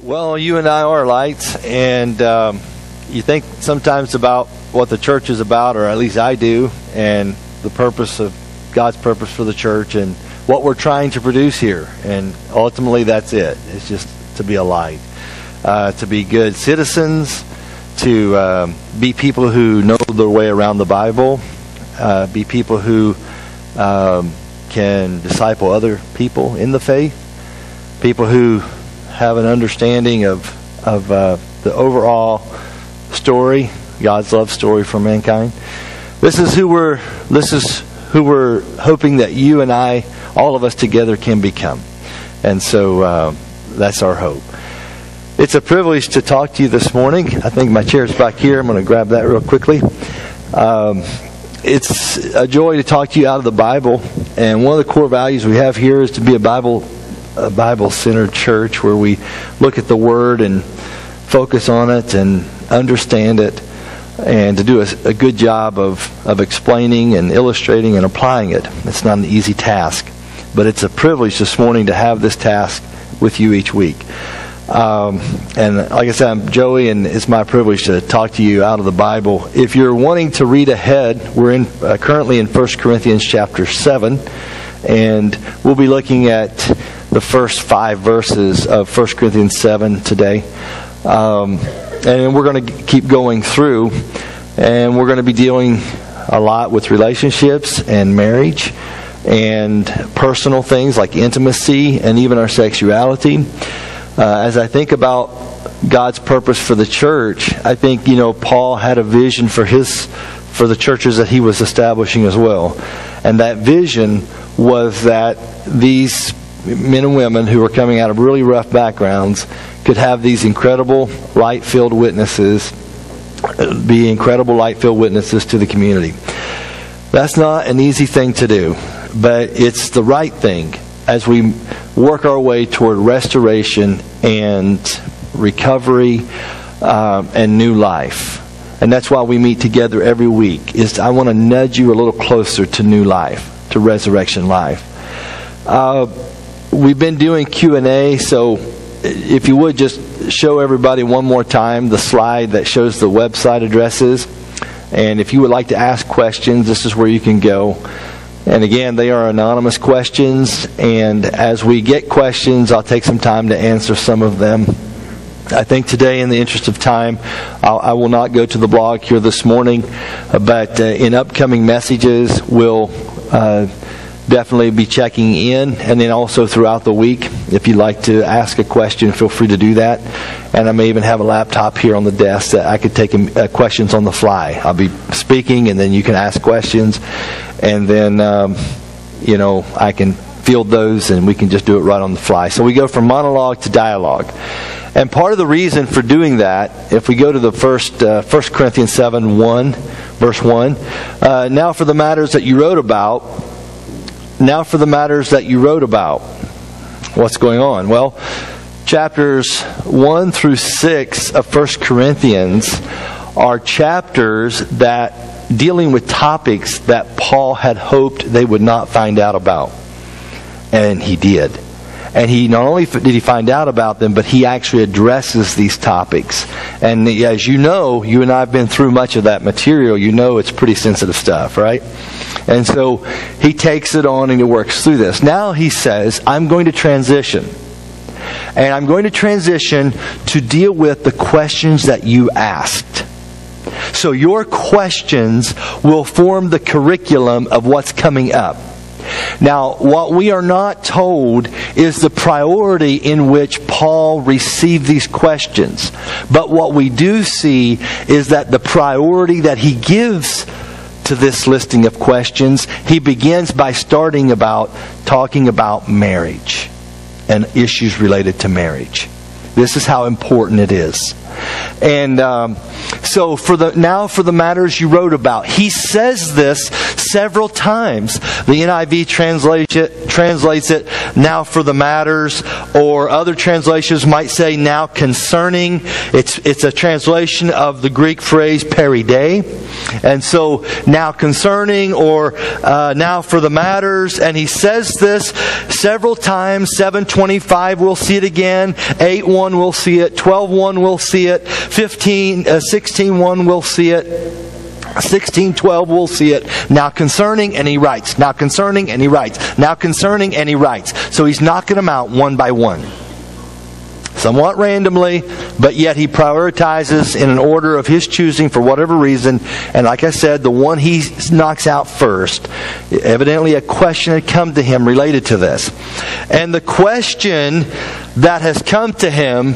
Well, you and I are lights, and you think sometimes about what the church is about, or at least I do, and the purpose of God's purpose for the church and what we're trying to produce here. And ultimately, that's it. It's just to be a light, to be good citizens, to be people who know their way around the Bible, be people who can disciple other people in the faith, people who have an understanding of the overall story, God's love story for mankind. This is who we're hoping that you and I, all of us together, can become. And so that's our hope. It's a privilege to talk to you this morning. I think my chair's back here. I'm going to grab that real quickly. It's a joy to talk to you out of the Bible. And one of the core values we have here is to be a Bible-centered church where we look at the Word and focus on it and understand it, and to do a good job of explaining and illustrating and applying it. It's not an easy task, but it's a privilege this morning to have this task with you each week. And like I said, I'm Joey, and it's my privilege to talk to you out of the Bible. If you're wanting to read ahead, we're currently in 1 Corinthians chapter 7, and we'll be looking at the first 5 verses of 1 Corinthians 7 today. And we're going to keep going through, and we're going to be dealing a lot with relationships and marriage and personal things like intimacy and even our sexuality. As I think about God's purpose for the church, I think, Paul had a vision for the churches that he was establishing as well. And that vision was that these men and women who were coming out of really rough backgrounds could have these incredible light-filled witnesses, be incredible light-filled witnesses to the community. That's not an easy thing to do, but it's the right thing as we work our way toward restoration and recovery and new life. And that's why we meet together every week. I want to nudge you a little closer to new life, to resurrection life. We've been doing Q&A, so if you would just show everybody one more time the slide that shows the website addresses. And if you would like to ask questions, this is where you can go. And again, they are anonymous questions, and as we get questions, I'll take some time to answer some of them. I think today, in the interest of time, I will not go to the blog here this morning, but in upcoming messages, we'll definitely be checking in, and then also throughout the week. If you'd like to ask a question, feel free to do that. And I may even have a laptop here on the desk that I could take questions on the fly. I'll be speaking, and then you can ask questions, and then I can field those, and we can just do it right on the fly. So we go from monologue to dialogue. And part of the reason for doing that, if we go to the first 1 Corinthians 7, verse 1, now for the matters that you wrote about. What's going on? Well, chapters 1 through 6 of 1 Corinthians are chapters that dealing with topics that Paul had hoped they would not find out about. And he did. And he not only did he find out about them, but he actually addresses these topics. And as you know, you and I have been through much of that material. You know it's pretty sensitive stuff, right? And so he takes it on and he works through this. Now he says, I'm going to transition. And I'm going to transition to deal with the questions that you asked. So your questions will form the curriculum of what's coming up. Now, what we are not told is the priority in which Paul received these questions. But what we do see is that the priority that he gives to this listing of questions, he begins by talking about marriage and issues related to marriage. This is how important it is. And so for the matters you wrote about, he says this several times. The NIV translates it now for the matters, or other translations might say now concerning. It's a translation of the Greek phrase peride. And so now concerning, or now for the matters. And he says this several times. 7:25, we'll see it again. 8:1. 11:1 we'll see it, 12:1 we'll see it, 16:1 we'll see it, 16:12 we'll see it. Now concerning, and he writes. Now concerning, and he writes. Now concerning, and he writes. So he's knocking them out one by one. Somewhat randomly, but yet he prioritizes in an order of his choosing for whatever reason. And like I said, the one he knocks out first, evidently a question had come to him related to this. And the question that has come to him,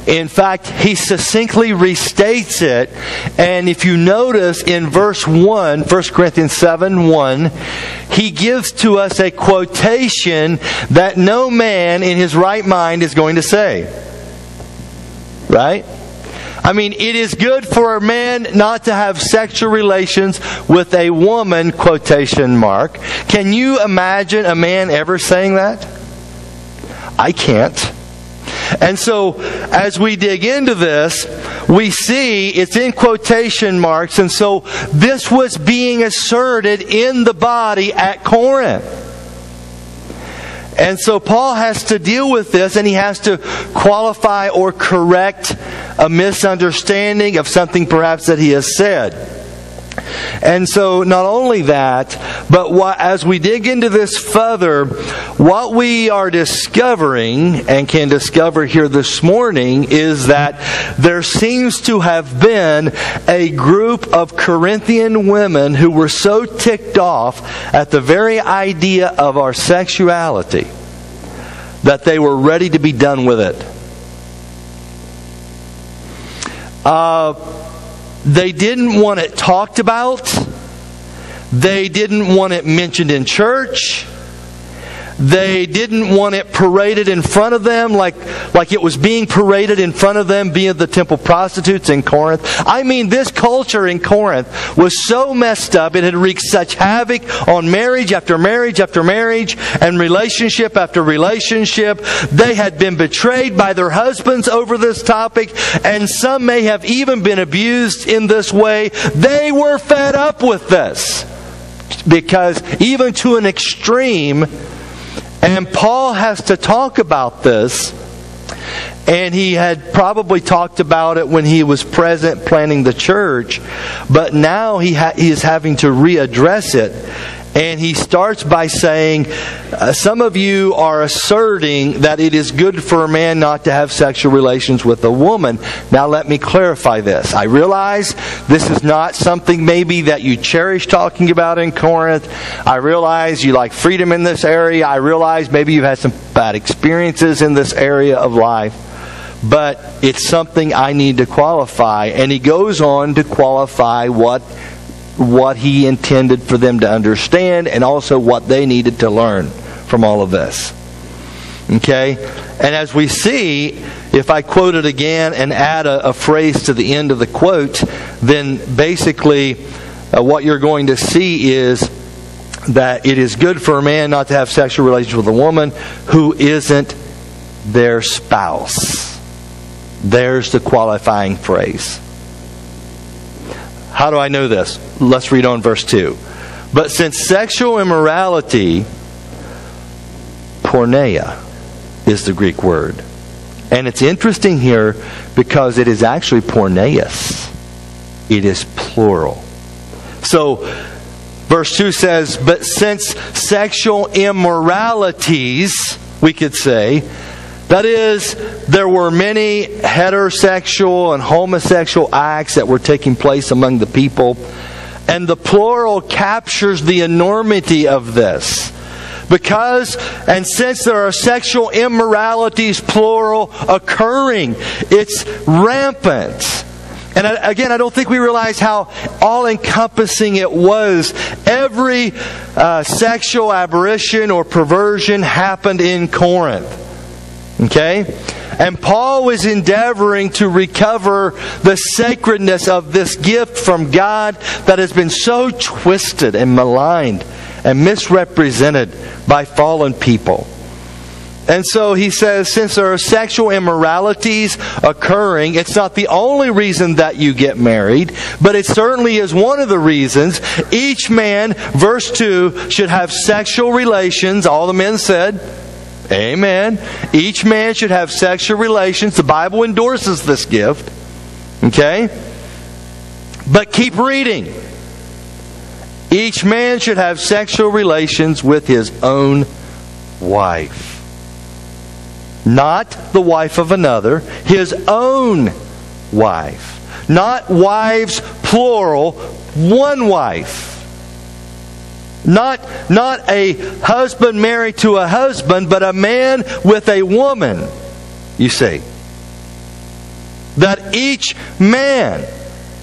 in fact, he succinctly restates it. And if you notice in verse 1, 1 Corinthians 7:1, he gives to us a quotation that no man in his right mind is going to say. Right? I mean, it is good for a man not to have sexual relations with a woman, quotation mark. Can you imagine a man ever saying that? I can't. And so, as we dig into this, we see it's in quotation marks, and so this was being asserted in the body at Corinth. And so Paul has to deal with this, and he has to qualify or correct a misunderstanding of something perhaps that he has said. And so not only that, but as we dig into this further, what we are discovering and can discover here this morning is that there seems to have been a group of Corinthian women who were so ticked off at the very idea of our sexuality that they were ready to be done with it. They didn't want it talked about. They didn't want it mentioned in church. They didn't want it paraded in front of them like it was being paraded in front of them, being the temple prostitutes in Corinth. I mean, this culture in Corinth was so messed up. It had wreaked such havoc on marriage after marriage after marriage and relationship after relationship. They had been betrayed by their husbands over this topic, and some may have even been abused in this way. They were fed up with this, because even to an extreme. And Paul has to talk about this, and he had probably talked about it when he was present planning the church, but now he is having to readdress it. And he starts by saying, some of you are asserting that it is good for a man not to have sexual relations with a woman. Now let me clarify this. I realize this is not something maybe that you cherish talking about in Corinth. I realize you like freedom in this area. I realize maybe you've had some bad experiences in this area of life. But it's something I need to qualify. And he goes on to qualify what he intended for them to understand, and also what they needed to learn from all of this. Okay? And as we see, if I quote it again and add a phrase to the end of the quote, then basically what you're going to see is that it is good for a man not to have sexual relations with a woman who isn't their spouse. There's the qualifying phrase. How do I know this? Let's read on verse 2. But since sexual immorality, porneia is the Greek word. And it's interesting here because it is actually porneus. It is plural. So, verse 2 says, but since sexual immoralities, we could say, that is, there were many heterosexual and homosexual acts that were taking place among the people. And the plural captures the enormity of this. Because, and since there are sexual immoralities, plural, occurring, it's rampant. And again, I don't think we realize how all-encompassing it was. Every sexual aberration or perversion happened in Corinth. Okay? And Paul was endeavoring to recover the sacredness of this gift from God that has been so twisted and maligned and misrepresented by fallen people. And so he says, since there are sexual immoralities occurring, it's not the only reason that you get married, but it certainly is one of the reasons. Each man, verse 2, should have sexual relations, all the men said, Amen. Each man should have sexual relations. The Bible endorses this gift. Okay? But keep reading. Each man should have sexual relations with his own wife. Not the wife of another. His own wife. Not wives, plural. One wife. Not a husband married to a husband, but a man with a woman, you see. That each man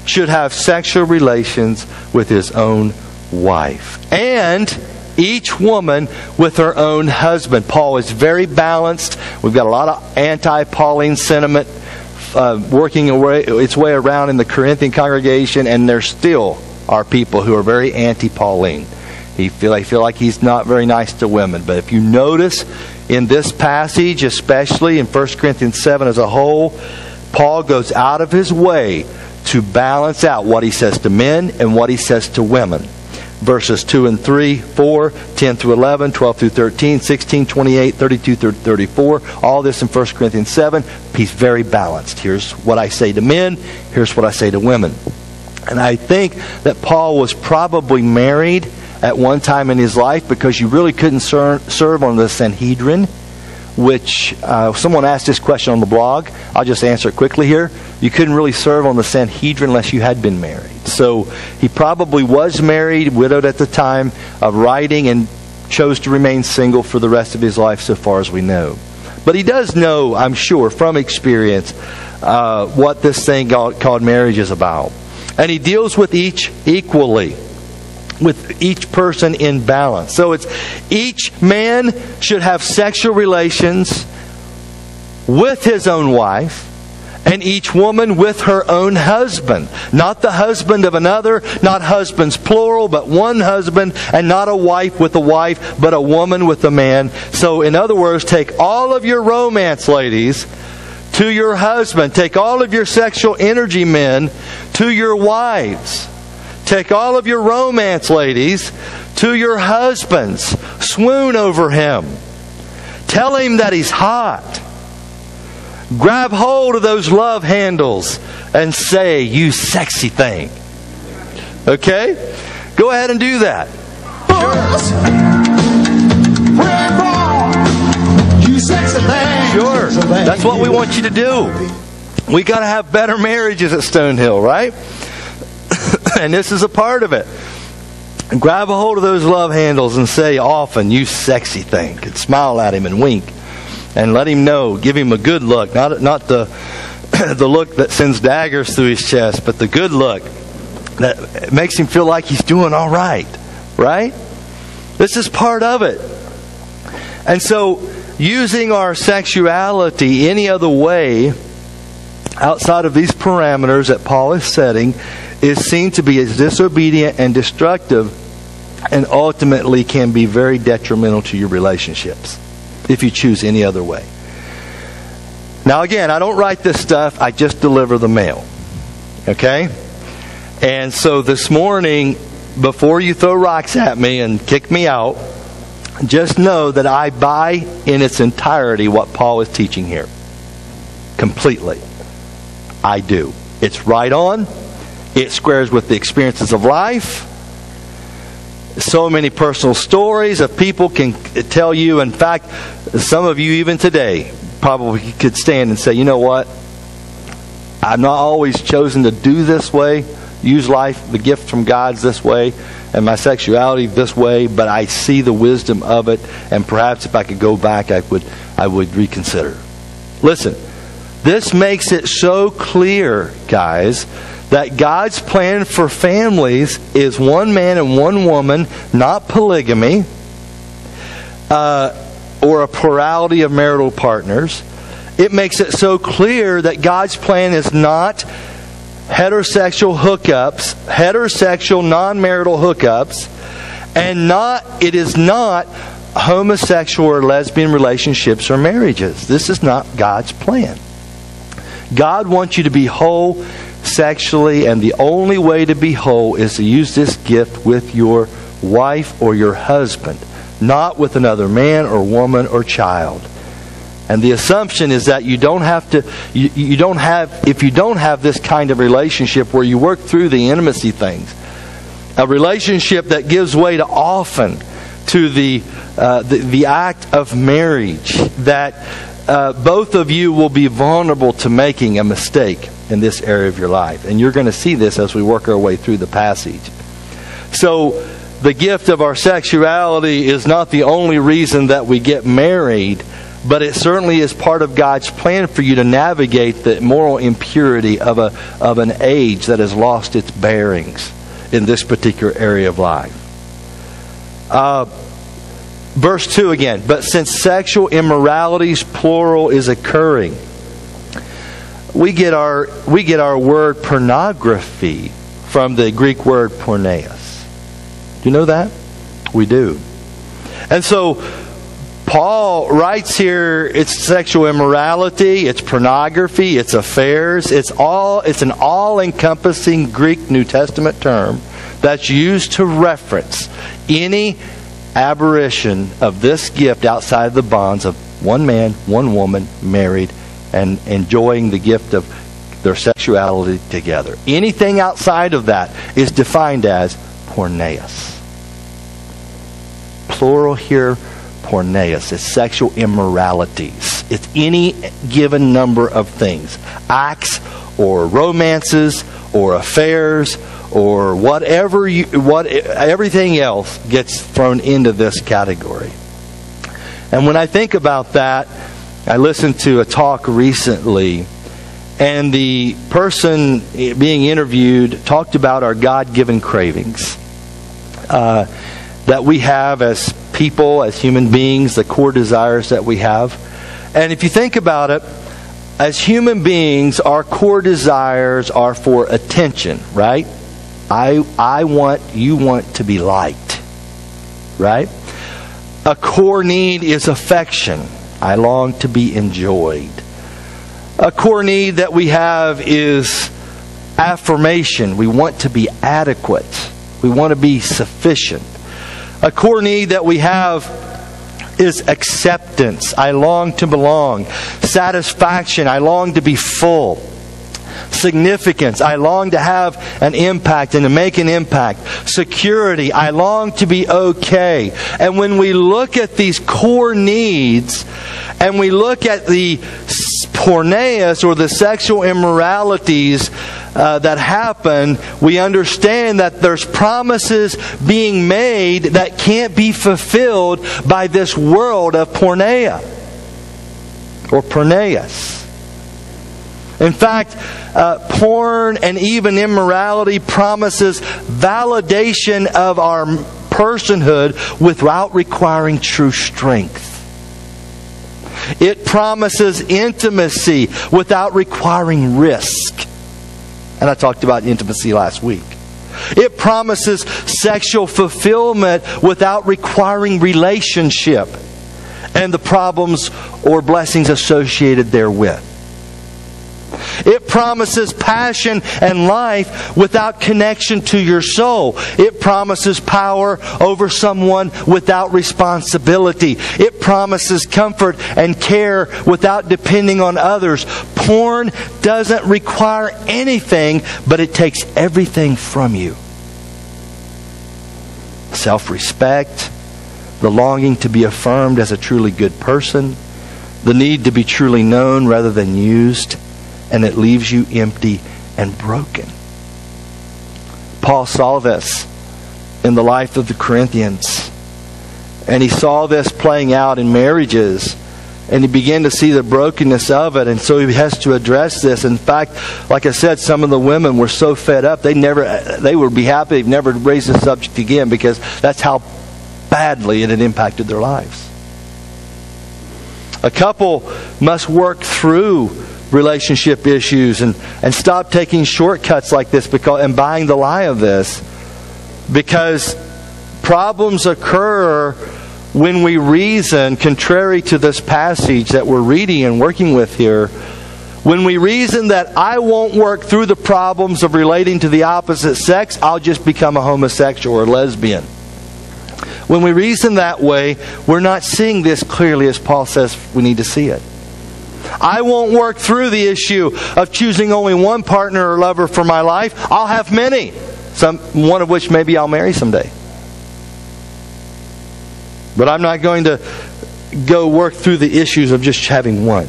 should have sexual relations with his own wife. And each woman with her own husband. Paul is very balanced. We've got a lot of anti-Pauline sentiment working its way around in the Corinthian congregation, and there still are people who are very anti-Pauline. They feel like he's not very nice to women. But if you notice in this passage, especially in 1 Corinthians 7 as a whole, Paul goes out of his way to balance out what he says to men and what he says to women. Verses 2 and 3, 4, 10 through 11, 12 through 13, 16, 28, 32 through 34. All this in 1 Corinthians 7. He's very balanced. Here's what I say to men. Here's what I say to women. And I think that Paul was probably married at one time in his life, because you really couldn't serve on the Sanhedrin, which someone asked this question on the blog. I'll just answer it quickly here. You couldn't really serve on the Sanhedrin unless you had been married. So he probably was married, widowed at the time of writing, and chose to remain single for the rest of his life so far as we know. But he does know, I'm sure, from experience, what this thing called marriage is about. And he deals with each equally, with each person in balance. So it's each man should have sexual relations with his own wife, and each woman with her own husband. Not the husband of another, not husbands plural, but one husband, and not a wife with a wife, but a woman with a man. So in other words, take all of your romance, ladies, to your husband. Take all of your sexual energy, men, to your wives. Take all of your romance, ladies, to your husbands. Swoon over him. Tell him that he's hot. Grab hold of those love handles and say, "You sexy thing." Okay? Go ahead and do that. Sure. That's what we want you to do. We got to have better marriages at Stonehill, right? And this is a part of it. Grab a hold of those love handles and say often, "You sexy thing." And smile at him and wink. And let him know. Give him a good look. Not the the look that sends daggers through his chest, but the good look that makes him feel like he's doing all right. Right? This is part of it. And so, using our sexuality any other way outside of these parameters that Paul is setting is seen to be as disobedient and destructive, and ultimately can be very detrimental to your relationships if you choose any other way. Now again, I don't write this stuff, I just deliver the mail. Okay? And so this morning, before you throw rocks at me and kick me out, just know that I buy in its entirety what Paul is teaching here. Completely. I do. It's right on. It squares with the experiences of life. So many personal stories of people can tell you. In fact, some of you even today probably could stand and say, "You know what? I've not always chosen to do this way, use life, the gift from God's this way, and my sexuality this way, but I see the wisdom of it, and perhaps if I could go back, I would reconsider." Listen, this makes it so clear, guys, that God's plan for families is one man and one woman, not polygamy, or a plurality of marital partners. It makes it so clear that God's plan is not heterosexual hookups, heterosexual non-marital hookups, and it is not homosexual or lesbian relationships or marriages. This is not God's plan. God wants you to be whole sexually, and the only way to be whole is to use this gift with your wife or your husband. not with another man or woman or child. And the assumption is that you don't have to, if you don't have this kind of relationship where you work through the intimacy things, a relationship that gives way to often to the act of marriage, that both of you will be vulnerable to making a mistake in this area of your life. And you're going to see this as we work our way through the passage. So the gift of our sexuality is not the only reason that we get married, but it certainly is part of God's plan for you to navigate the moral impurity of an age that has lost its bearings in this particular area of life. Verse 2 again. But since sexual immoralities, plural, is occurring, we get our word pornography from the Greek word porneas. Do you know that? We do. And so Paul writes here, it's sexual immorality, it's pornography, it's affairs, it's an all-encompassing Greek New Testament term that's used to reference any aberration of this gift outside of the bonds of one man, one woman, married, and enjoying the gift of their sexuality together. Anything outside of that is defined as porneas. Plural here, porneas. It's sexual immoralities. It's any given number of things. Acts or romances or affairs or everything else gets thrown into this category. And when I think about that, I listened to a talk recently, and the person being interviewed talked about our God-given cravings that we have as people, as human beings, the core desires that we have. And if you think about it, as human beings, our core desires are for attention, right? You want to be liked, right? A core need is affection. I long to be enjoyed. A core need that we have is affirmation. We want to be adequate. We want to be sufficient. A core need that we have is acceptance. I long to belong. Satisfaction. I long to be full. Significance. I long to have an impact and to make an impact. Security. I long to be okay. And when we look at these core needs and we look at the porneas or the sexual immoralities that happen, we understand that there's promises being made that can't be fulfilled by this world of porneia or porneas. In fact, porn and even immorality promises validation of our personhood without requiring true strength. It promises intimacy without requiring risk. And I talked about intimacy last week. It promises sexual fulfillment without requiring relationship and the problems or blessings associated therewith. It promises passion and life without connection to your soul. It promises power over someone without responsibility. It promises comfort and care without depending on others. Porn doesn't require anything, but it takes everything from you. Self-respect, the longing to be affirmed as a truly good person, the need to be truly known rather than used, and it leaves you empty and broken. Paul saw this in the life of the Corinthians. And he saw this playing out in marriages. And he began to see the brokenness of it. And so he has to address this. In fact, like I said, some of the women were so fed up, they would be happy they've never raised the subject again, because that's how badly it had impacted their lives. A couple must work through relationship issues and stop taking shortcuts like this and buying the lie of this, because problems occur when we reason contrary to this passage that we're reading and working with here. When we reason that I won't work through the problems of relating to the opposite sex, I'll just become a homosexual or lesbian. when we reason that way, we're not seeing this clearly as Paul says we need to see it. I won't work through the issue of choosing only one partner or lover for my life. I'll have many, one of which maybe I'll marry someday. But I'm not going to go work through the issues of just having one.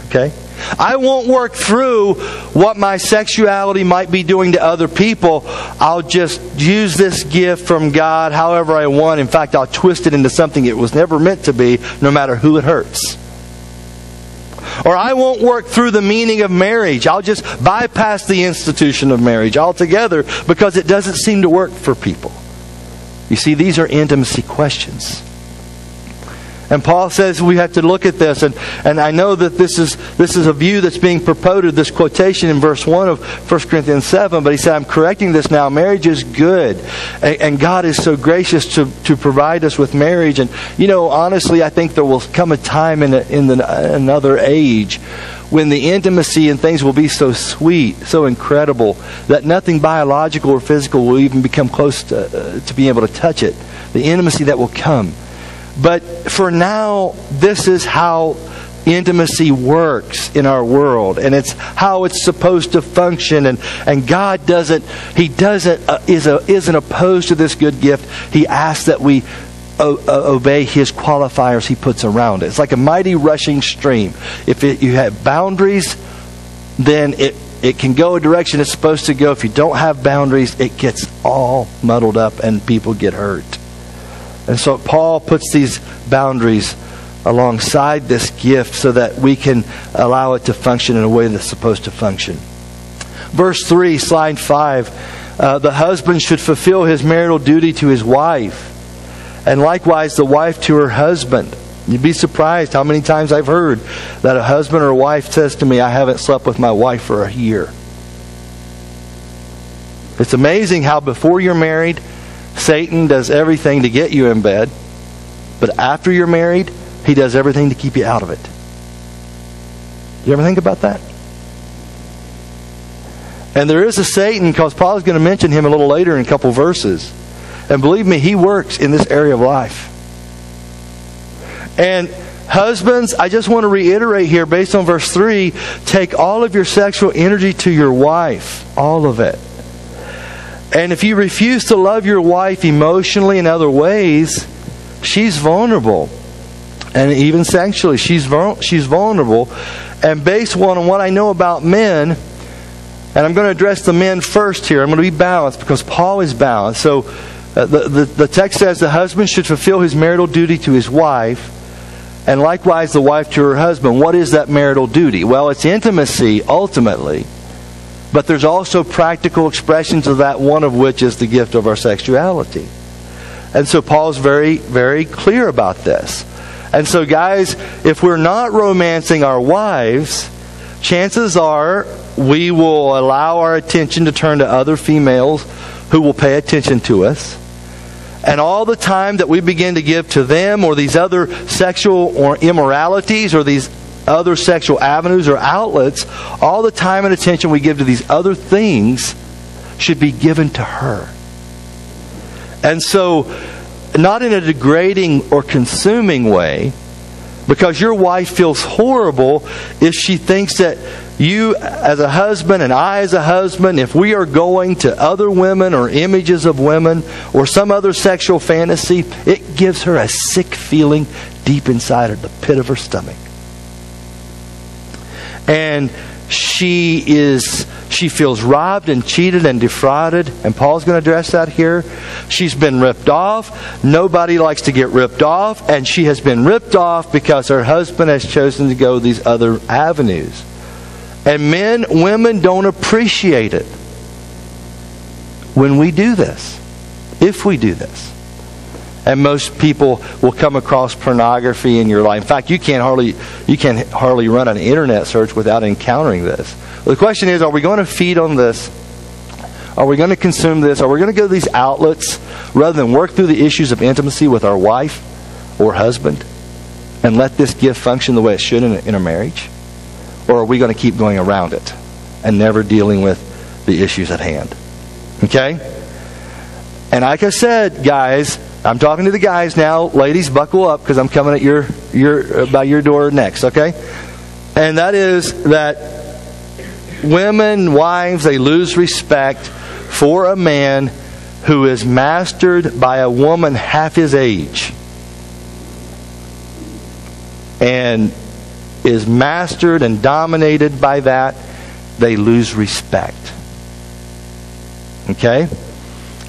Okay? I won't work through what my sexuality might be doing to other people. I'll just use this gift from God however I want. In fact, I'll twist it into something it was never meant to be, no matter who it hurts. Or I won't work through the meaning of marriage. I'll just bypass the institution of marriage altogether because it doesn't seem to work for people. You see, these are intimacy questions. And Paul says we have to look at this, and I know that this is a view that's being propounded, this quotation in verse 1 of 1 Corinthians 7, but he said, I'm correcting this now. Marriage is good, and God is so gracious to provide us with marriage. And, honestly, I think there will come a time in another age when the intimacy and things will be so sweet, so incredible, that nothing biological or physical will even become close to being able to touch it. The intimacy that will come. But for now, this is how intimacy works in our world, and it's how it's supposed to function. And God isn't opposed to this good gift. He asks that we obey His qualifiers He puts around it. It's like a mighty rushing stream. If you have boundaries, then it can go a direction it's supposed to go. If you don't have boundaries, it gets all muddled up and people get hurt. And so Paul puts these boundaries alongside this gift so that we can allow it to function in a way that's supposed to function. Verse 3, slide 5. The husband should fulfill his marital duty to his wife, and likewise the wife to her husband. You'd be surprised how many times I've heard that a husband or a wife says to me, I haven't slept with my wife for a year. It's amazing how before you're married, Satan does everything to get you in bed, but after you're married, he does everything to keep you out of it. You ever think about that? And there is a Satan, because Paul is going to mention him a little later in a couple verses. And believe me, he works in this area of life. And husbands, I just want to reiterate here, based on verse 3, take all of your sexual energy to your wife. All of it. And if you refuse to love your wife emotionally in other ways, she's vulnerable. And even sexually, she's vulnerable. And based on what I know about men, and I'm going to address the men first here. I'm going to be balanced because Paul is balanced. So the text says the husband should fulfill his marital duty to his wife, and likewise the wife to her husband. What is that marital duty? Well, it's intimacy, ultimately. But there's also practical expressions of that, one of which is the gift of our sexuality. And so Paul's very, very clear about this. And so guys, if we're not romancing our wives, chances are we will allow our attention to turn to other females who will pay attention to us. And all the time that we begin to give to them, or these other sexual or immoralities, or these other sexual avenues or outlets, all the time and attention we give to these other things should be given to her. And so, not in a degrading or consuming way, because your wife feels horrible if she thinks that you as a husband and I as a husband, if we are going to other women or images of women or some other sexual fantasy, it gives her a sick feeling deep inside her, the pit of her stomach. And she feels robbed and cheated and defrauded. And Paul's going to address that here. She's been ripped off. Nobody likes to get ripped off. And she has been ripped off because her husband has chosen to go these other avenues. And women don't appreciate it when we do this. If we do this. And most people will come across pornography in your life. In fact, you can't hardly run an internet search without encountering this. Well, the question is, are we going to feed on this? Are we going to consume this? Are we going to go to these outlets rather than work through the issues of intimacy with our wife or husband and let this gift function the way it should in a marriage? Or are we going to keep going around it and never dealing with the issues at hand? Okay? And like I said, guys, I'm talking to the guys now. Ladies, buckle up because I'm coming at by your door next, okay? And that is that women, wives, they lose respect for a man who is mastered by a woman half his age. And is mastered and dominated by that, they lose respect. Okay?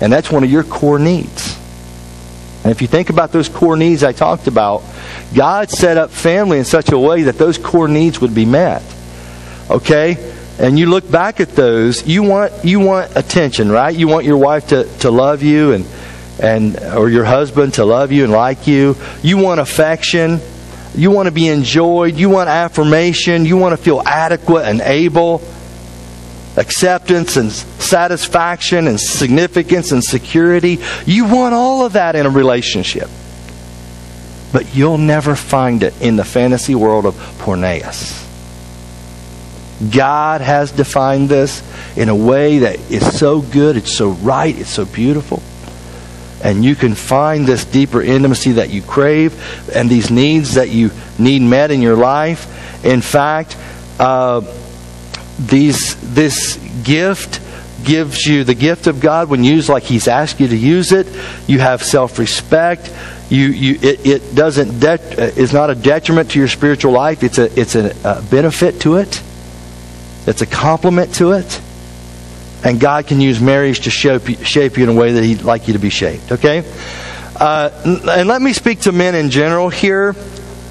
And that's one of your core needs. And if you think about those core needs I talked about, God set up family in such a way that those core needs would be met. Okay? And you look back at those, you want attention, right? You want your wife to love you and or your husband to love you and like you. You want affection. You want to be enjoyed. You want affirmation. You want to feel adequate and able. Acceptance and satisfaction and significance and security. You want all of that in a relationship. But you'll never find it in the fantasy world of porneus. God has defined this in a way that is so good, it's so right, it's so beautiful. And you can find this deeper intimacy that you crave and these needs that you need met in your life. In fact, this gift gives you the gift of God when used like He's asked you to use it. You have self-respect. It doesn't is not a detriment to your spiritual life. It's a benefit to it. It's a complement to it. And God can use marriage to shape you in a way that He'd like you to be shaped. Okay? And let me speak to men in general here,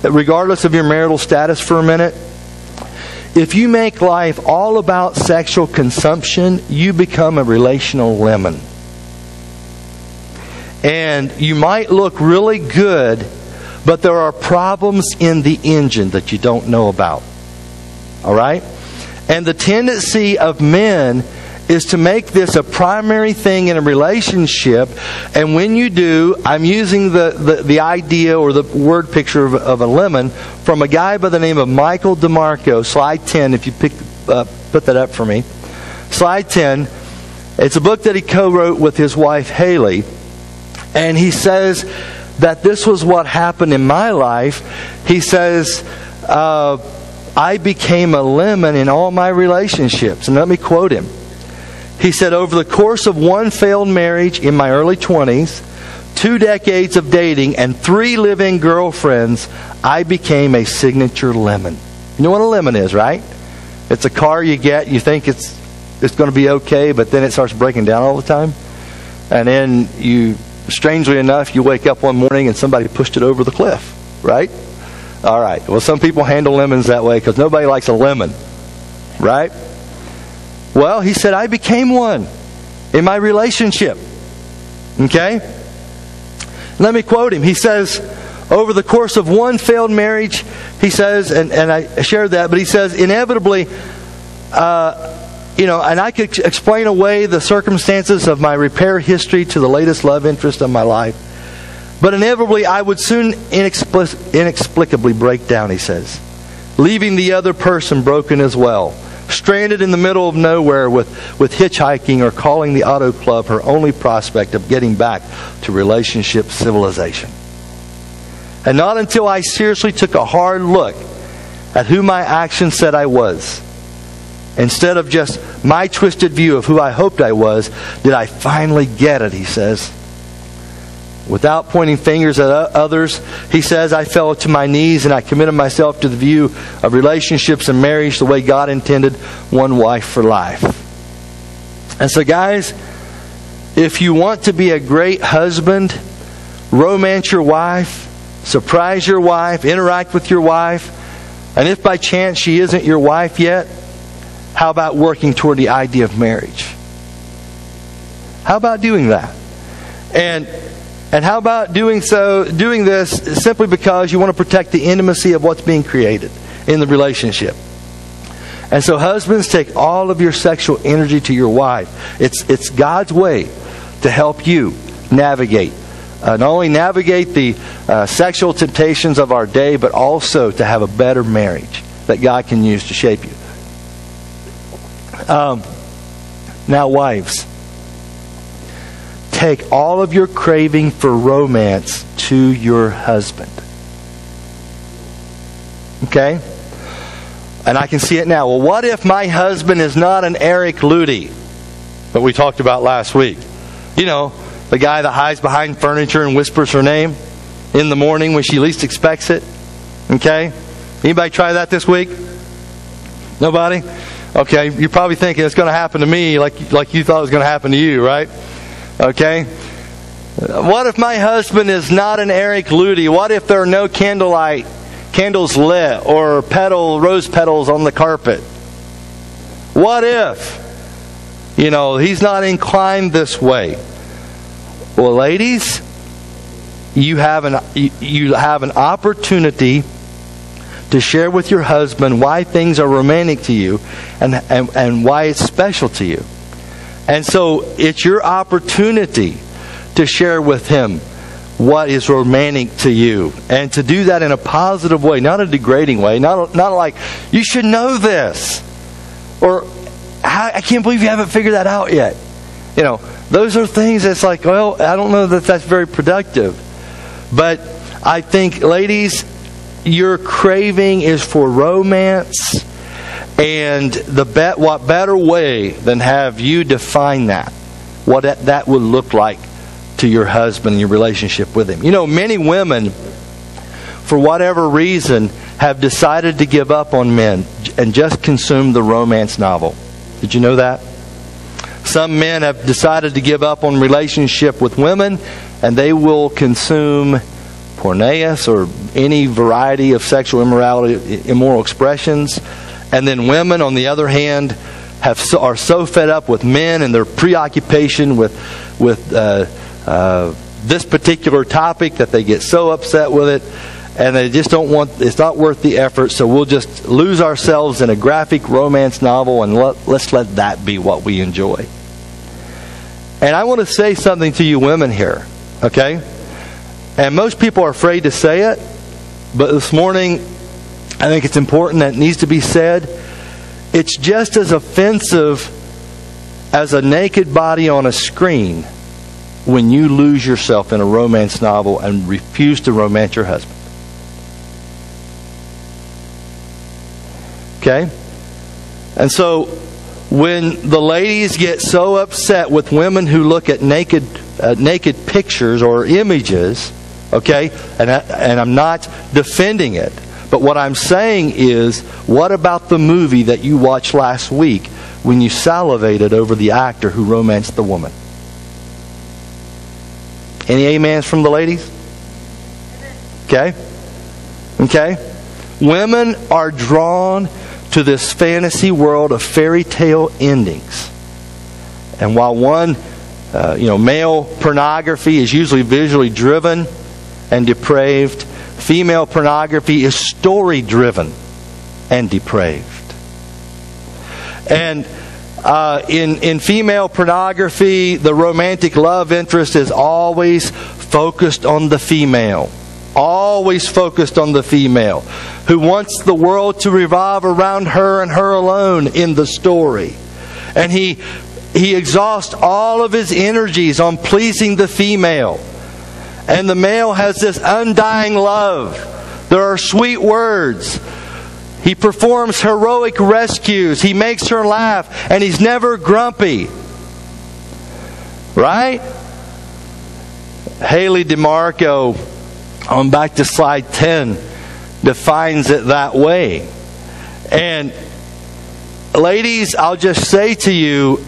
regardless of your marital status for a minute. If you make life all about sexual consumption, you become a relational lemon. And you might look really good, but there are problems in the engine that you don't know about. All right? And the tendency of men is to make this a primary thing in a relationship. And when you do, I'm using the idea or the word picture of a lemon from a guy by the name of Michael DeMarco. Slide 10, if you put that up for me. Slide 10. It's a book that he co-wrote with his wife, Haley. And he says that this was what happened in my life. He says, I became a lemon in all my relationships. And let me quote him. He said, over the course of one failed marriage in my early 20s, 2 decades of dating, and 3 live-in girlfriends, I became a signature lemon. You know what a lemon is, right? It's a car you get, you think it's going to be okay, but then it starts breaking down all the time. And then strangely enough, you wake up one morning and somebody pushed it over the cliff, right? All right. Well, some people handle lemons that way because nobody likes a lemon, right? Well, he said, I became one in my relationship. Okay? Let me quote him. He says, over the course of one failed marriage, he says, and I shared that, but he says, inevitably, and I could explain away the circumstances of my repair history to the latest love interest of my life. But inevitably, I would soon inexplicably break down, he says, leaving the other person broken as well. Stranded in the middle of nowhere with hitchhiking or calling the auto club her only prospect of getting back to relationship civilization. And not until I seriously took a hard look at who my actions said I was, instead of just my twisted view of who I hoped I was, did I finally get it, he says. Without pointing fingers at others, he says, I fell to my knees and I committed myself to the view of relationships and marriage the way God intended, one wife for life. And so guys, if you want to be a great husband, romance your wife, surprise your wife, interact with your wife, and if by chance she isn't your wife yet, how about working toward the idea of marriage? How about doing that? And how about doing this simply because you want to protect the intimacy of what's being created in the relationship? And so husbands, take all of your sexual energy to your wife. It's God's way to help you navigate. Not only navigate the sexual temptations of our day, but also to have a better marriage that God can use to shape you. Now, wives, take all of your craving for romance to your husband. Okay? And I can see it now. Well, what if my husband is not an Eric Ludy that we talked about last week? You know, the guy that hides behind furniture and whispers her name in the morning when she least expects it. Okay? Anybody try that this week? Nobody? Okay, you're probably thinking it's going to happen to me like you thought it was going to happen to you, right? Okay? What if my husband is not an Eric Ludy? What if there are no candles lit or rose petals on the carpet? What if, he's not inclined this way? Well, ladies, you have an opportunity to share with your husband why things are romantic to you and why it's special to you. And so it's your opportunity to share with him what is romantic to you. And to do that in a positive way, not a degrading way. Not like, you should know this. Or, I can't believe you haven't figured that out yet. Those are things that's like, well, I don't know that that's very productive. But I think, ladies, your craving is for romance. And what better way than have you define that? What that would look like to your husband and your relationship with him. Many women, for whatever reason, have decided to give up on men and just consume the romance novel. Did you know that? Some men have decided to give up on relationship with women, and they will consume porneus or any variety of sexual immorality, immoral expressions. And then women, on the other hand, are so fed up with men and their preoccupation with this particular topic that they get so upset with it, and they just don't want. It's not worth the effort. So we'll just lose ourselves in a graphic romance novel, and let's let that be what we enjoy. And I want to say something to you women here, okay? And most people are afraid to say it, but this morning, I think it's important that it needs to be said. It's just as offensive as a naked body on a screen when you lose yourself in a romance novel and refuse to romance your husband. Okay? And so, when the ladies get so upset with women who look at naked pictures or images, okay, and I'm not defending it, but what I'm saying is, what about the movie that you watched last week when you salivated over the actor who romanced the woman? Any amens from the ladies? Okay? Okay? Women are drawn to this fantasy world of fairy tale endings. And while male pornography is usually visually driven and depraved, female pornography is story driven and depraved. And in female pornography, the romantic love interest is always focused on the female. Always focused on the female, who wants the world to revolve around her and her alone in the story. And he exhausts all of his energies on pleasing the female. And the male has this undying love. There are sweet words. He performs heroic rescues. He makes her laugh. And he's never grumpy. Right? Haley DeMarco, on back to slide 10, defines it that way. And ladies, I'll just say to you,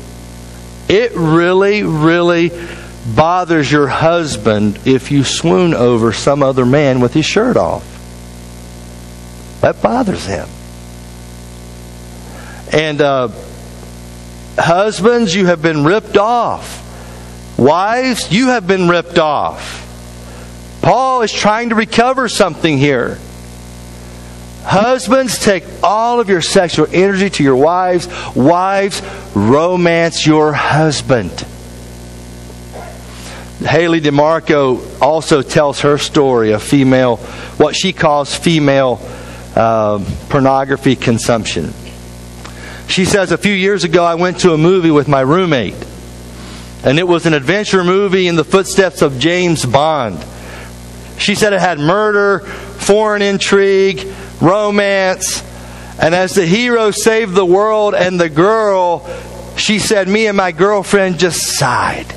it really, really bothers your husband if you swoon over some other man with his shirt off. That bothers him. And husbands, you have been ripped off. Wives, you have been ripped off. Paul is trying to recover something here. Husbands, take all of your sexual energy to your wives. Wives, romance your husband. Haley DeMarco also tells her story of what she calls female pornography consumption. She says, a few years ago I went to a movie with my roommate. And it was an adventure movie in the footsteps of James Bond. She said it had murder, foreign intrigue, romance. And as the hero saved the world and the girl, she said, me and my girlfriend just sighed.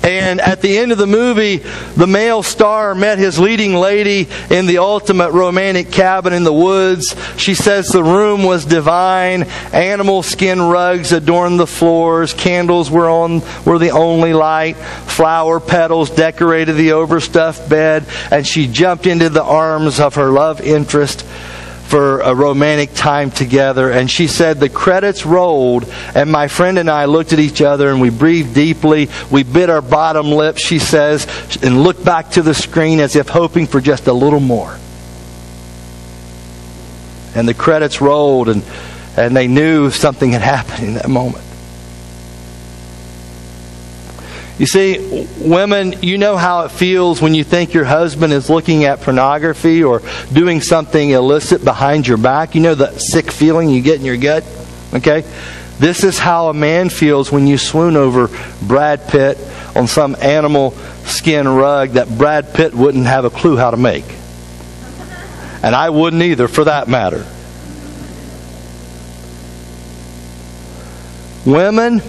And at the end of the movie, the male star met his leading lady in the ultimate romantic cabin in the woods. She says the room was divine. Animal skin rugs adorned the floors. Candles were the only light. Flower petals decorated the overstuffed bed. And she jumped into the arms of her love interest for a romantic time together. And she said the credits rolled, and my friend and I looked at each other and we breathed deeply. We bit our bottom lip, she says, and looked back to the screen as if hoping for just a little more. And the credits rolled, and they knew something had happened in that moment. You see, women, you know how it feels when you think your husband is looking at pornography or doing something illicit behind your back. You know that sick feeling you get in your gut? Okay? This is how a man feels when you swoon over Brad Pitt on some animal skin rug that Brad Pitt wouldn't have a clue how to make. And I wouldn't either, for that matter. Women,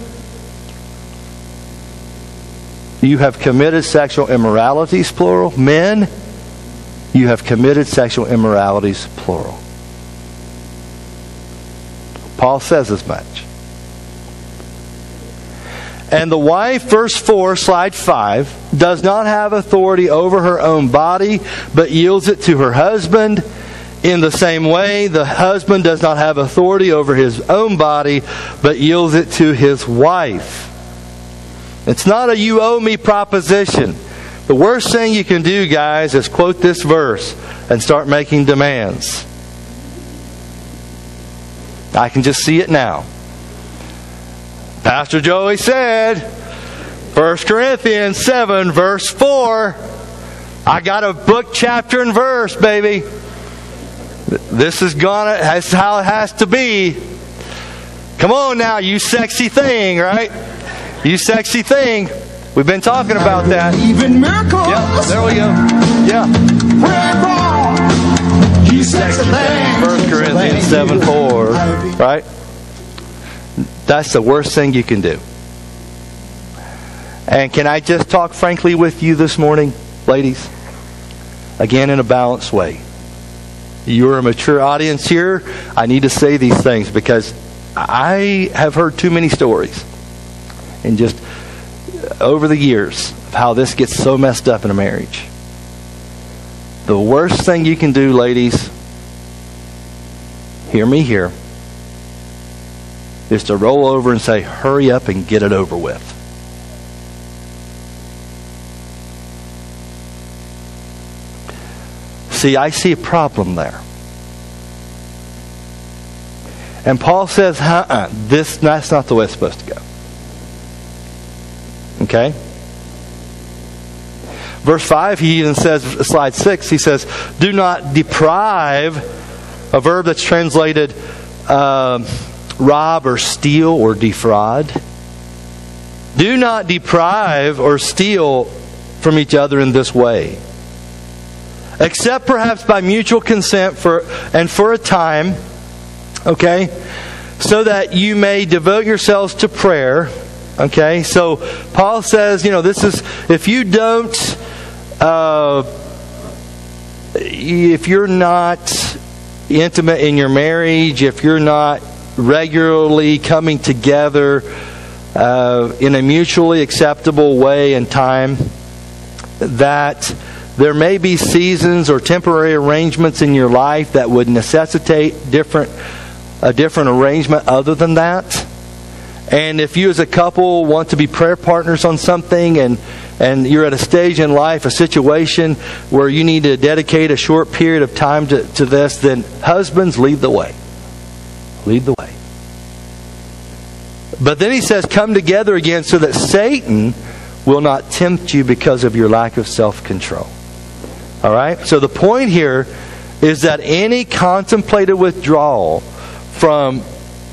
you have committed sexual immoralities, plural. Men, you have committed sexual immoralities, plural. Paul says as much. And the wife, verse 4, slide 5, does not have authority over her own body, but yields it to her husband. In the same way, the husband does not have authority over his own body, but yields it to his wife. It's not a you owe me proposition. The worst thing you can do, guys, is quote this verse and start making demands. I can just see it now. Pastor Joey said, 1 Corinthians 7, verse 4. I got a book, chapter, and verse, baby. That's how it has to be. Come on now, you sexy thing, right? You sexy thing. We've been talking about that. Even miracles. Yeah, there we go. Yeah. You sexy thing. 1 Corinthians 7:4. Right? That's the worst thing you can do. And can I just talk frankly with you this morning, ladies? Again, in a balanced way. You're a mature audience here. I need to say these things because I have heard too many stories. And just over the years of how this gets so messed up in a marriage. The worst thing you can do, ladies, hear me here, is to roll over and say, hurry up and get it over with. See, I see a problem there. And Paul says, that's not the way it's supposed to go. Okay? Verse 5, he even says, slide 6, he says, do not deprive, a verb that's translated rob or steal or defraud. Do not deprive or steal from each other in this way, except perhaps by mutual consent for a time, okay, so that you may devote yourselves to prayer. Okay, so Paul says, this is, if you don't, if you're not intimate in your marriage, if you're not regularly coming together in a mutually acceptable way and time, that there may be seasons or temporary arrangements in your life that would necessitate a different arrangement other than that. And if you as a couple want to be prayer partners on something and you're at a stage in life, a situation where you need to dedicate a short period of time to this, then husbands, lead the way. Lead the way. But then he says, come together again so that Satan will not tempt you because of your lack of self-control. All right? So the point here is that any contemplated withdrawal from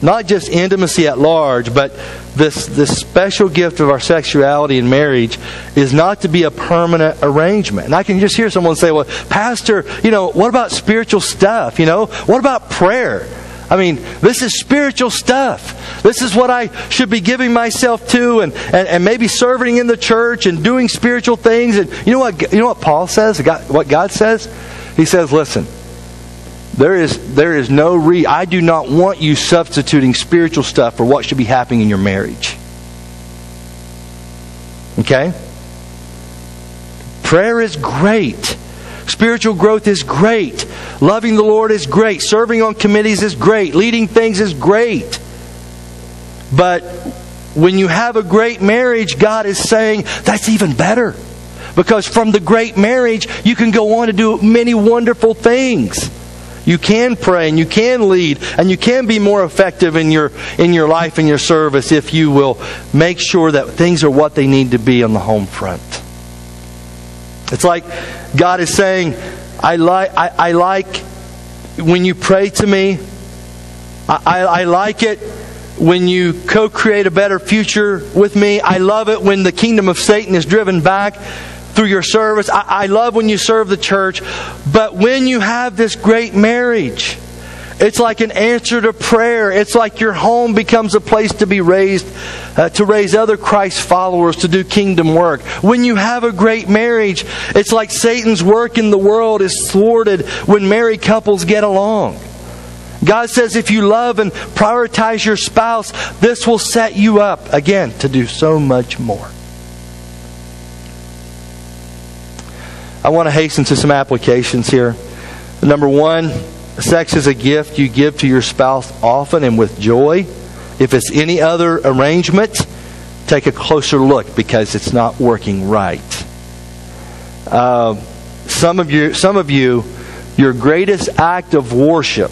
not just intimacy at large, but this special gift of our sexuality in marriage is not to be a permanent arrangement. And I can just hear someone say, well, Pastor, what about spiritual stuff? What about prayer? I mean, this is spiritual stuff. This is what I should be giving myself to, and maybe serving in the church and doing spiritual things. And you know what Paul says? What God says? He says, listen, there is no I do not want you substituting spiritual stuff for what should be happening in your marriage. Okay? Prayer is great. Spiritual growth is great. Loving the Lord is great. Serving on committees is great. Leading things is great. But when you have a great marriage, God is saying that's even better. Because from the great marriage, you can go on to do many wonderful things. You can pray and you can lead and you can be more effective in your life and your service if you will make sure that things are what they need to be on the home front. It's like God is saying, I like when you pray to me. I like it when you co-create a better future with me. I love it when the kingdom of Satan is driven back through your service. I love when you serve the church. But when you have this great marriage, it's like an answer to prayer. It's like your home becomes a place to be raised, to raise other Christ followers, to do kingdom work. When you have a great marriage, it's like Satan's work in the world is thwarted when married couples get along. God says if you love and prioritize your spouse, this will set you up, again, to do so much more. I want to hasten to some applications here. Number one, sex is a gift you give to your spouse often and with joy. If it's any other arrangement, take a closer look because it's not working right. Some of you, your greatest act of worship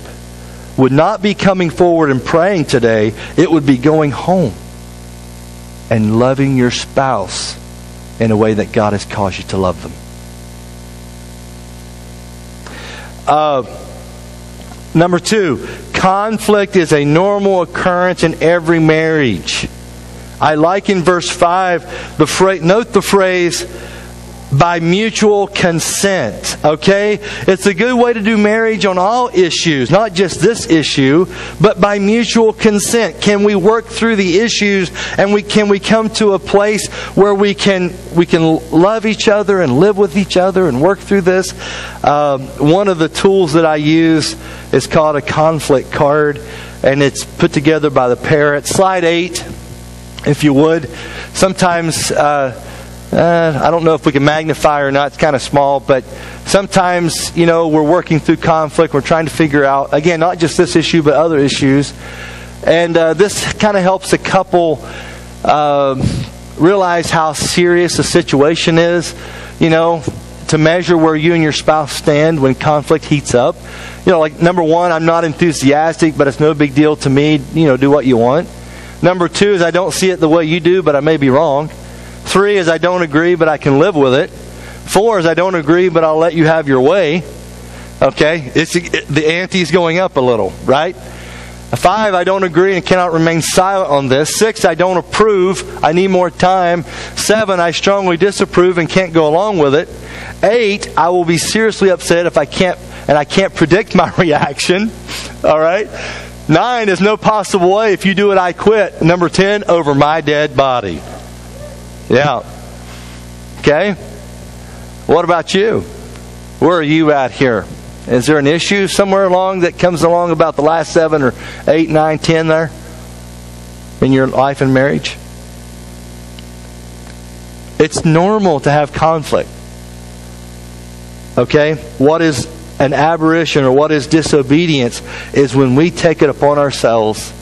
would not be coming forward and praying today. It would be going home and loving your spouse in a way that God has caused you to love them. Number two, conflict is a normal occurrence in every marriage. I like in verse 5, note the phrase, by mutual consent. Okay? It's a good way to do marriage on all issues, not just this issue, but by mutual consent. Can we work through the issues and can we come to a place where we can love each other and live with each other and work through this? One of the tools that I use is called a conflict card, and it's put together by the parents. Slide 8, if you would. Sometimes I don't know if we can magnify or not. It's kind of small, but sometimes, we're working through conflict. We're trying to figure out, again, not just this issue, but other issues. And this kind of helps a couple realize how serious the situation is, to measure where you and your spouse stand when conflict heats up. Like number one, I'm not enthusiastic, but it's no big deal to me. Do what you want. Number two is I don't see it the way you do, but I may be wrong. 3 is I don't agree, but I can live with it. 4 is I don't agree, but I'll let you have your way. Okay? The ante's going up a little, right? 5, I don't agree and cannot remain silent on this. 6, I don't approve. I need more time. 7, I strongly disapprove and can't go along with it. 8, I will be seriously upset if I can't predict my reaction. All right? 9 is no possible way. If you do it, I quit. Number 10, over my dead body. Yeah. Okay? What about you? Where are you at here? Is there an issue somewhere along that comes along about the last 7 or 8, 9, 10 there in your life and marriage? It's normal to have conflict. Okay? What is an aberration or what is disobedience is when we take it upon ourselves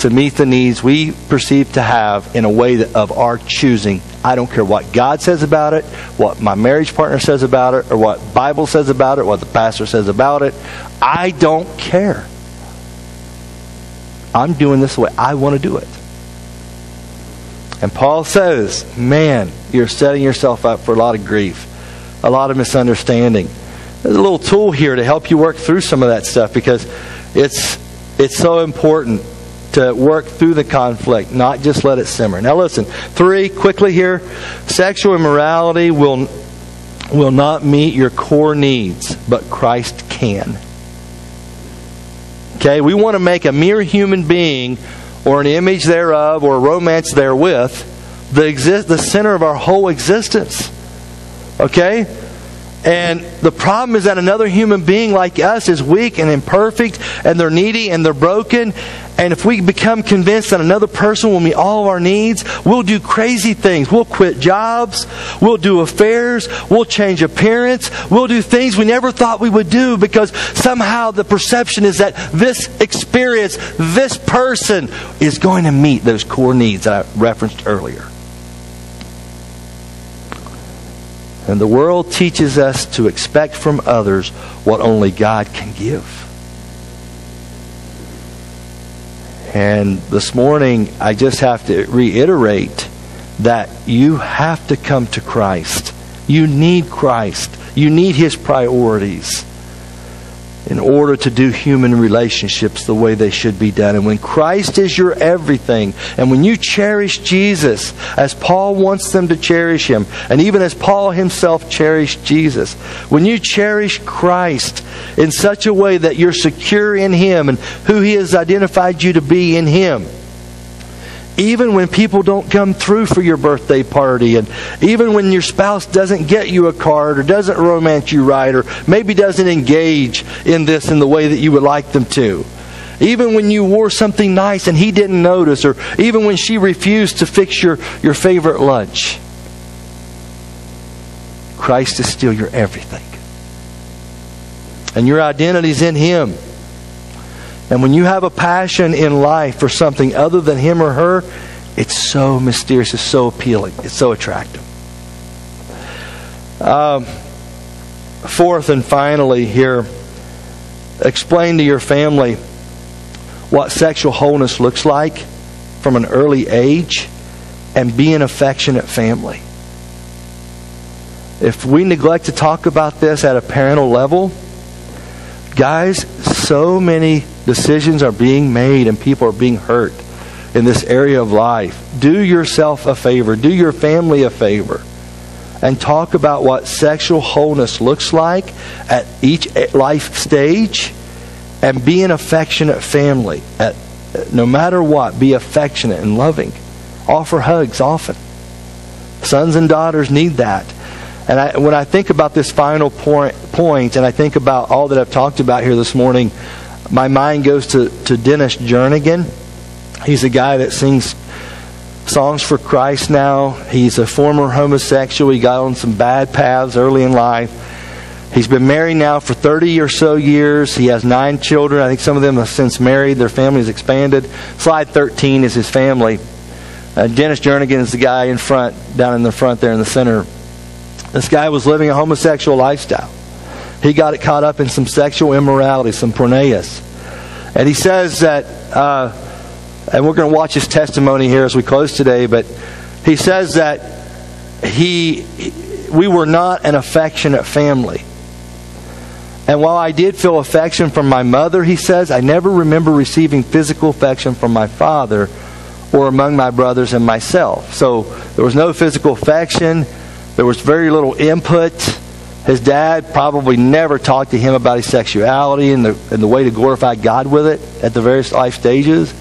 to meet the needs we perceive to have in a way of our choosing. I don't care what God says about it, what my marriage partner says about it, or what the Bible says about it, what the pastor says about it. I don't care. I'm doing this the way I want to do it. And Paul says, man, you're setting yourself up for a lot of grief, a lot of misunderstanding. There's a little tool here to help you work through some of that stuff because it's so important to work through the conflict, not just let it simmer. Now listen, 3, quickly here. Sexual immorality will not meet your core needs, but Christ can. Okay, we want to make a mere human being or an image thereof or a romance therewith the center of our whole existence. Okay? And the problem is that another human being like us is weak and imperfect, and they're needy and they're broken. And if we become convinced that another person will meet all of our needs, we'll do crazy things. We'll quit jobs. We'll do affairs. We'll change appearance. We'll do things we never thought we would do because somehow the perception is that this experience, this person is going to meet those core needs that I referenced earlier. And the world teaches us to expect from others what only God can give. And this morning, I just have to reiterate that you have to come to Christ. You need Christ. You need His priorities in order to do human relationships the way they should be done. And when Christ is your everything, and when you cherish Jesus as Paul wants them to cherish Him, and even as Paul himself cherished Jesus, when you cherish Christ in such a way that you're secure in Him and who He has identified you to be in Him, even when people don't come through for your birthday party, and even when your spouse doesn't get you a card or doesn't romance you right, or maybe doesn't engage in this in the way that you would like them to, even when you wore something nice and he didn't notice, or even when she refused to fix your favorite lunch, Christ is still your everything. And your identity's in Him. And when you have a passion in life for something other than him or her, it's so mysterious, it's so appealing, it's so attractive. Fourth and finally here, explain to your family what sexual wholeness looks like from an early age, and be an affectionate family. If we neglect to talk about this at a parental level, guys, so many decisions are being made and people are being hurt in this area of life. Do yourself a favor. Do your family a favor. And talk about what sexual wholeness looks like at each life stage. And be an affectionate family. No matter what, be affectionate and loving. Offer hugs often. Sons and daughters need that. And when I think about this final point, and I think about all that I've talked about here this morning, my mind goes to Dennis Jernigan. He's a guy that sings songs for Christ now. He's a former homosexual. He got on some bad paths early in life. He's been married now for 30 or so years. He has 9 children. I think some of them have since married. Their family's expanded. Slide 13 is his family. Dennis Jernigan is the guy in front, down in the front there in the center. This guy was living a homosexual lifestyle. He got caught up in some sexual immorality, some porneia. And he says that, and we're going to watch his testimony here as we close today, but he says that we were not an affectionate family. And while I did feel affection from my mother, he says, I never remember receiving physical affection from my father or among my brothers and myself. So there was no physical affection. There was very little input. His dad probably never talked to him about his sexuality and the way to glorify God with it at the various life stages.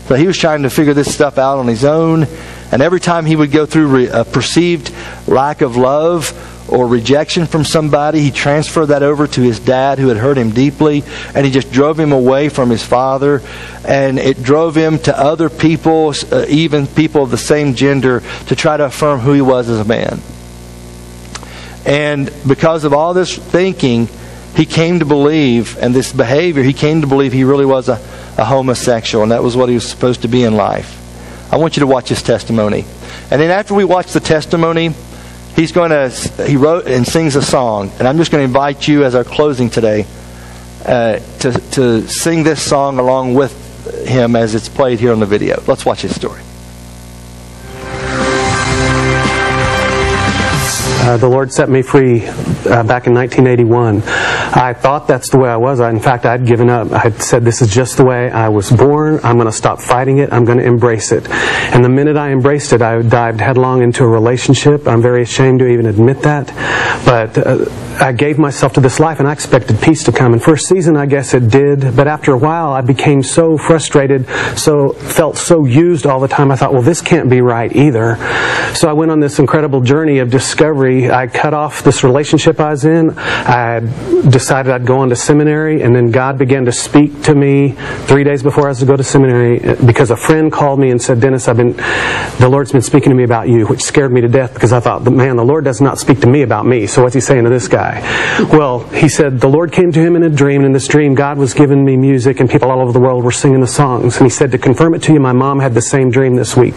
So he was trying to figure this stuff out on his own. And every time he would go through a perceived lack of love or rejection from somebody, he transferred that over to his dad, who had hurt him deeply, and he just drove him away from his father. And it drove him to other people, even people of the same gender, to try to affirm who he was as a man. And because of all this thinking, he came to believe, and this behavior, he came to believe he really was a homosexual, and that was what he was supposed to be in life. I want you to watch his testimony. And then after we watch the testimony, he wrote and sings a song. And I'm just going to invite you as our closing today to sing this song along with him as it's played here on the video. Let's watch his story. The Lord set me free back in 1981. I thought that's the way I was. In fact, I'd given up. I had said, this is just the way I was born. I'm going to stop fighting it. I'm going to embrace it. And the minute I embraced it, I dived headlong into a relationship. I'm very ashamed to even admit that. But I gave myself to this life, and I expected peace to come. And first season, I guess it did. But after a while, I became so frustrated, felt so used all the time. I thought, well, this can't be right either. So I went on this incredible journey of discovery. I cut off this relationship I was in. I decided I'd go on to seminary, and then God began to speak to me 3 days before I was to go to seminary, because a friend called me and said, Dennis, the Lord's been speaking to me about you, which scared me to death, because I thought, man, the Lord does not speak to me about me, so what's he saying to this guy? Well, he said the Lord came to him in a dream, and in this dream God was giving me music, and people all over the world were singing the songs. And he said, to confirm it to you, my mom had the same dream this week.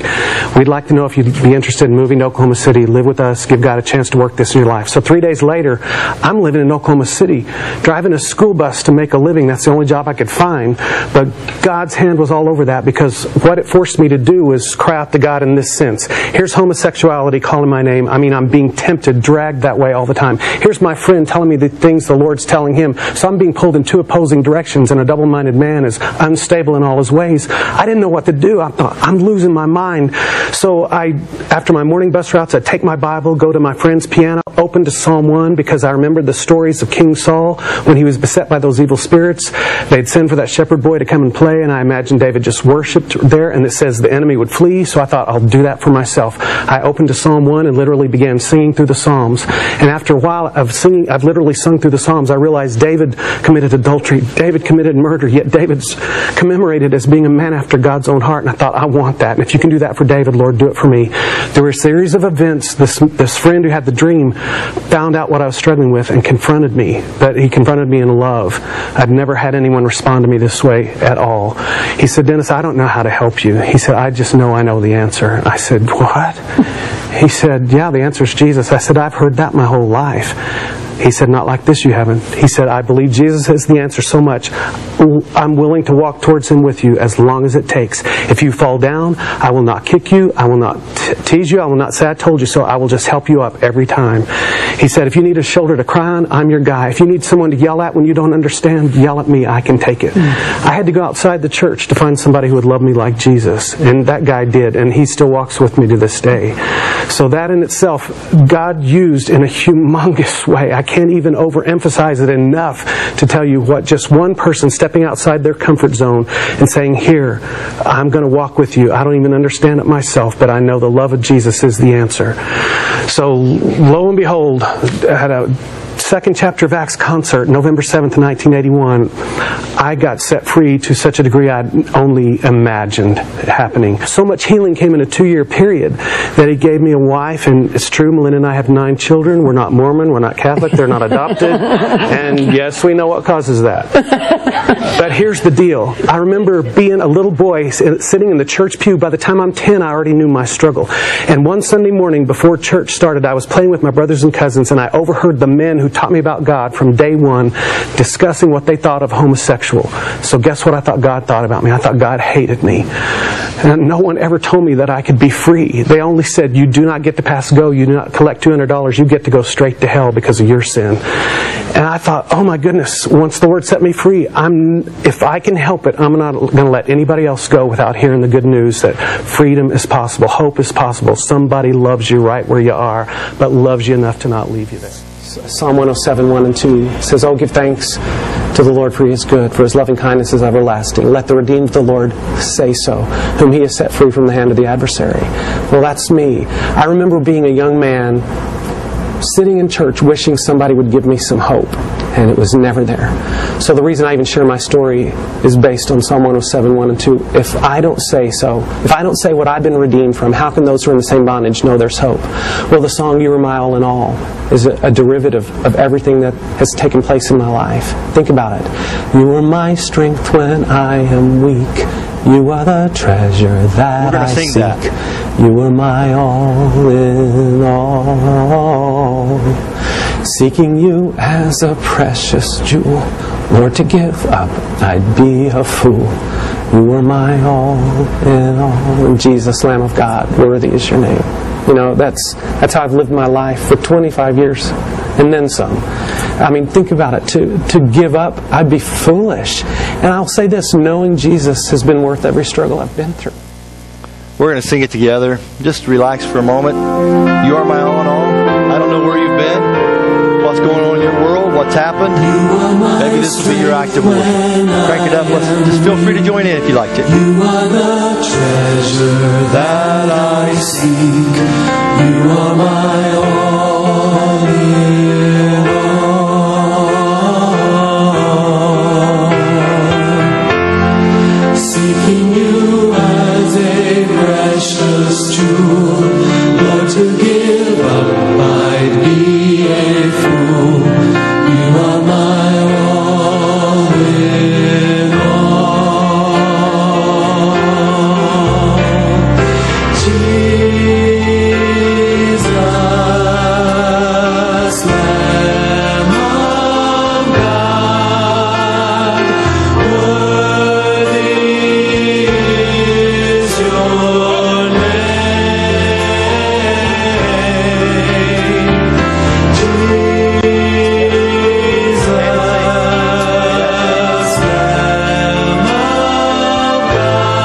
We'd like to know if you'd be interested in moving to Oklahoma City, live with us, give God a chance to work this in your life. So 3 days later, I'm living in Oklahoma City, driving a school bus to make a living. That's the only job I could find. But God's hand was all over that, because what it forced me to do was cry out to God in this sense. Here's homosexuality calling my name. I mean, I'm being tempted, dragged that way all the time. Here's my friend telling me the things the Lord's telling him. So I'm being pulled in two opposing directions, and a double-minded man is unstable in all his ways. I didn't know what to do. I thought, I'm losing my mind. So after my morning bus routes, I'd take my Bible, go to my friend's piano, open to Psalm 1, because I remembered the stories of King Saul when he was beset by those evil spirits. They'd send for that shepherd boy to come and play, and I imagined David just worshipped there, and it says the enemy would flee, so I thought, I'll do that for myself. I opened to Psalm 1 and literally began singing through the Psalms. And after a while of singing, I've literally sung through the Psalms, I realized David committed adultery, David committed murder, yet David's commemorated as being a man after God's own heart, and I thought, I want that. And if you can do that for David, Lord, do it for me. There were a series of events. This friend who had the dream found out what I was struggling with and confronted me, but he confronted me in love. I'd never had anyone respond to me this way at all. He said, Dennis, I don't know how to help you. He said, I just know I know the answer. I said, what? He said, yeah, the answer is Jesus. I said, I've heard that my whole life. He said, not like this you haven't. He said, I believe Jesus is the answer so much, I'm willing to walk towards Him with you as long as it takes. If you fall down, I will not kick you. I will not tease you. I will not say I told you so. I will just help you up every time. He said, if you need a shoulder to cry on, I'm your guy. If you need someone to yell at when you don't understand, yell at me. I can take it. I had to go outside the church to find somebody who would love me like Jesus. And that guy did. And he still walks with me to this day. So that in itself, God used in a humongous way. I can't even overemphasize it enough to tell you what just one person stepping outside their comfort zone and saying, here, I'm going to walk with you. I don't even understand it myself, but I know the love of Jesus is the answer. So lo and behold, I had a second chapter of Acts concert, November 7th, 1981. I got set free to such a degree I'd only imagined happening. So much healing came in a 2-year period that He gave me a wife, and it's true, Melinda and I have 9 children. We're not Mormon, we're not Catholic, they're not adopted, and yes, we know what causes that. But here's the deal. I remember being a little boy sitting in the church pew. By the time I'm 10, I already knew my struggle. And one Sunday morning before church started, I was playing with my brothers and cousins, and I overheard the men who taught me about God from day one discussing what they thought of homosexual. So guess what I thought God thought about me? I thought God hated me. And no one ever told me that I could be free. They only said, you do not get to pass go, you do not collect $200, you get to go straight to hell because of your sin. And I thought, oh my goodness, once the Lord set me free, if I can help it, I'm not going to let anybody else go without hearing the good news that freedom is possible, hope is possible. Somebody loves you right where you are, but loves you enough to not leave you there. Psalm 107, 1 and 2 says, oh, give thanks to the Lord, for He is good, for His loving kindness is everlasting. Let the redeemed of the Lord say so, whom He has set free from the hand of the adversary. Well, that's me. I remember being a young man sitting in church wishing somebody would give me some hope, and it was never there. So the reason I even share my story is based on Psalm 107, 1 and 2. If I don't say so, if I don't say what I've been redeemed from, how can those who are in the same bondage know there's hope? Well, the song, You Are My All in All, is a derivative of everything that has taken place in my life. Think about it. You are my strength when I am weak. You are the treasure that I seek. That. You are my all in all. Seeking You as a precious jewel. Lord, to give up, I'd be a fool. You are my all in all. And Jesus, Lamb of God, worthy is Your name. You know, that's how I've lived my life for 25 years and then some. I mean, think about it. To give up, I'd be foolish. And I'll say this, knowing Jesus has been worth every struggle I've been through. We're going to sing it together. Just relax for a moment. You are my all in all. I don't know where you've been, what's going on in your world, what's happened. Maybe this will be your act of worship. Crank it up. Just feel free to join in if you'd like to. You are the treasure that I seek. You are my all in all. Seeking you as a precious jewel, Lord, to give up I'd be a fool. You are my all in all. Jesus, Lamb of God, worthy is your name. Jesus, Lamb of God,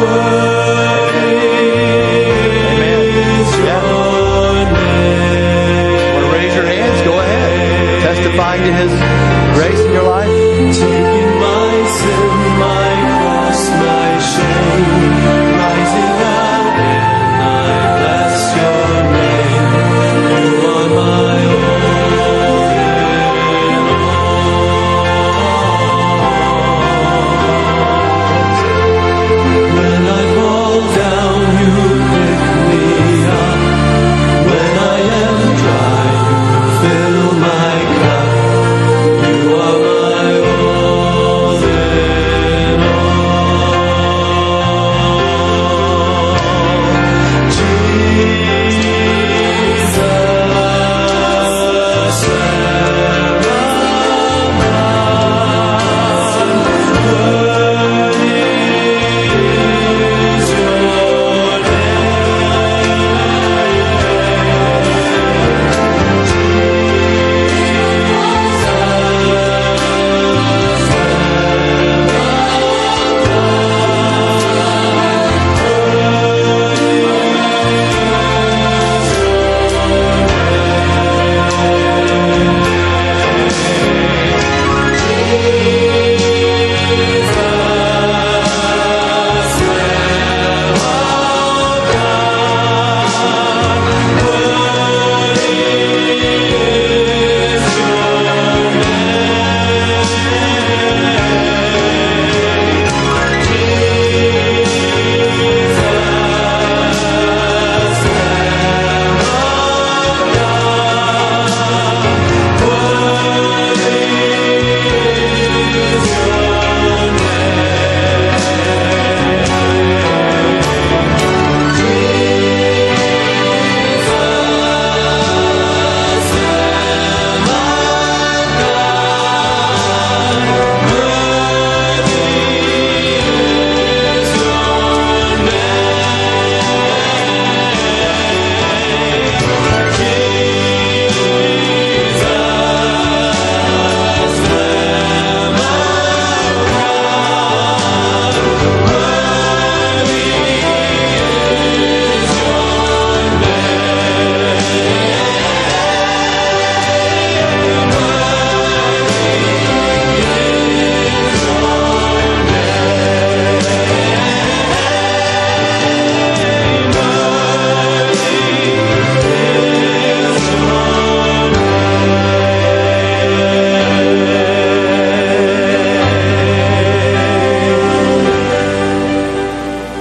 worthy is your name. Want to raise your hands? Go ahead. Testifying to His grace in your life. Taking my sin, my cross, my shame, rising again, I bless your name. You are my all in all. When I fall down, you pick me up. When I am dry, you fill my cup. You are my all in all. Jesus, Lamb of God, worthy is your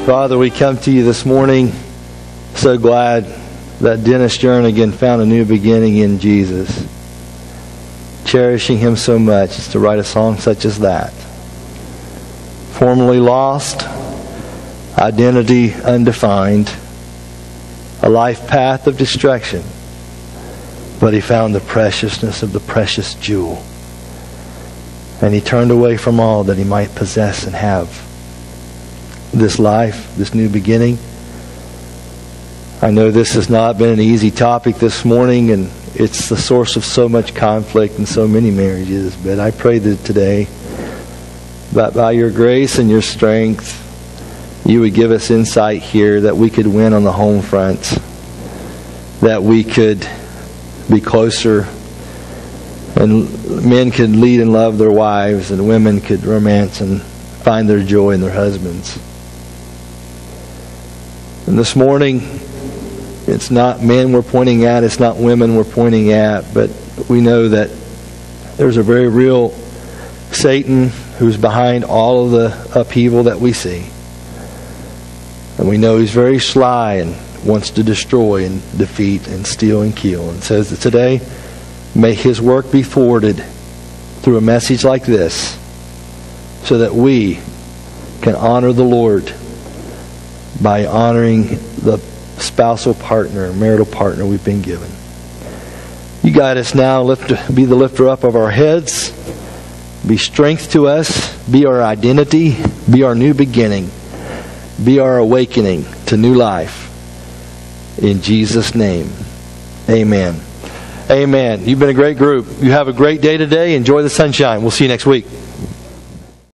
Father, we come to you this morning so glad that Dennis Jernigan found a new beginning in Jesus. Cherishing Him so much as to write a song such as that. Formerly lost, identity undefined, a life path of destruction, but he found the preciousness of the precious jewel. And he turned away from all that he might possess and have. This life, this new beginning. I know this has not been an easy topic this morning, and it's the source of so much conflict in so many marriages. But I pray that today, that by your grace and your strength, you would give us insight here that we could win on the home front, that we could be closer, and men could lead and love their wives, and women could romance and find their joy in their husbands. And this morning, it's not men we're pointing at, it's not women we're pointing at, but we know that there's a very real Satan who's behind all of the upheaval that we see. And we know he's very sly and wants to destroy and defeat and steal and kill. And says that today, may his work be thwarted through a message like this, so that we can honor the Lord by honoring the spousal partner, marital partner we've been given. You guide us now, be the lifter up of our heads, be strength to us, be our identity, be our new beginning, be our awakening to new life. In Jesus' name, amen. Amen. You've been a great group. You have a great day today. Enjoy the sunshine. We'll see you next week.